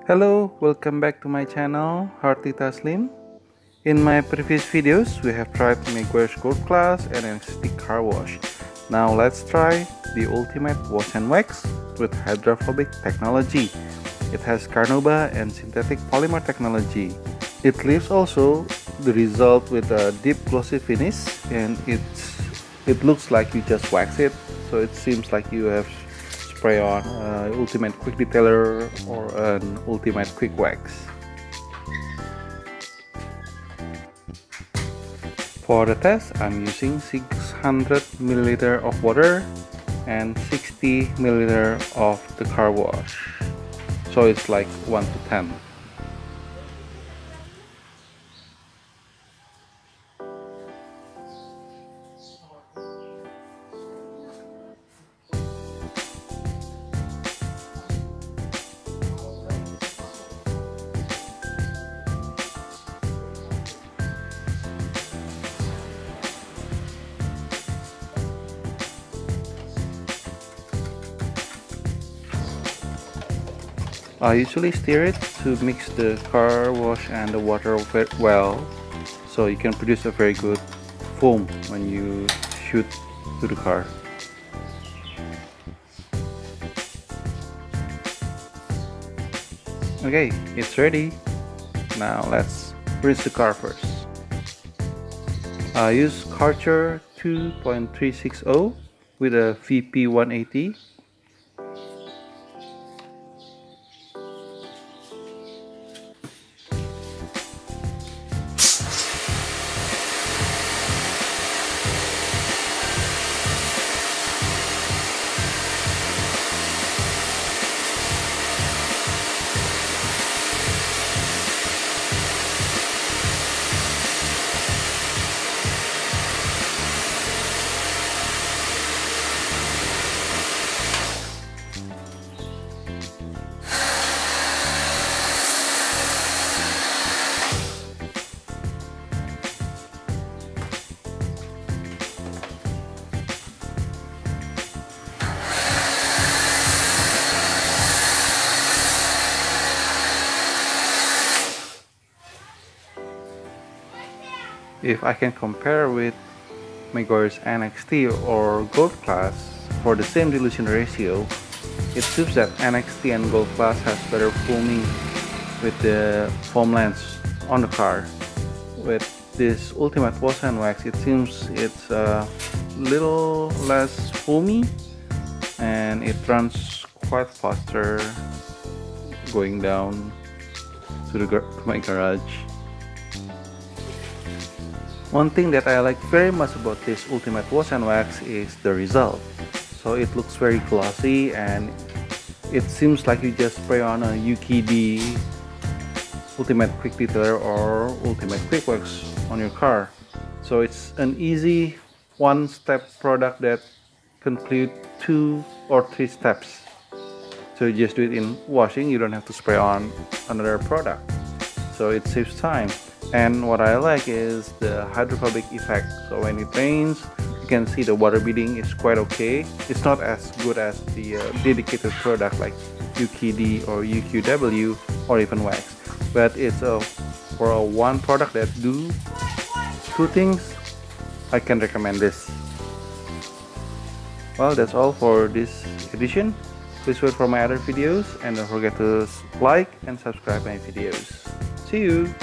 Hello, welcome back to my channel, Hearty Taslim. In my previous videos, we have tried Meguiar's Gold Class and NXT Car Wash. Now let's try the ultimate wash and wax with hydrophobic technology. It has carnauba and synthetic polymer technology. It leaves also the result with a deep glossy finish, and it looks like you just wax it, so it seems like you have spray on ultimate quick detailer or an ultimate quick wax. For the test, I'm using 600 ml of water and 60 ml of the car wash, so it's like 1 to 10. I usually stir it to mix the car wash and the water well, so you can produce a very good foam when you shoot to the car. Okay, it's ready. Now let's rinse the car first. I use Karcher 2.360 with a VP 180. If I can compare with Meguiar's NXT or Gold Class for the same dilution ratio, it seems that NXT and Gold Class has better foaming with the foam lance on the car. With this ultimate wash and wax, it seems it's a little less foamy and it runs quite faster going down to my garage. One thing that I like very much about this ultimate wash and wax is the result. So it looks very glossy and it seems like you just spray on a UKD ultimate quick detailer or ultimate quick wax on your car. So it's an easy one-step product that concludes 2 or 3 steps. So you just do it in washing, you don't have to spray on another product. So it saves time. And what I like is the hydrophobic effect. So when it rains, you can see the water beading is quite okay. It's not as good as the dedicated product like UKD or UQW or even wax. But it's for a one product that do 2 things, I can recommend this. Well, that's all for this edition. Please wait for my other videos and don't forget to like and subscribe my videos. See you!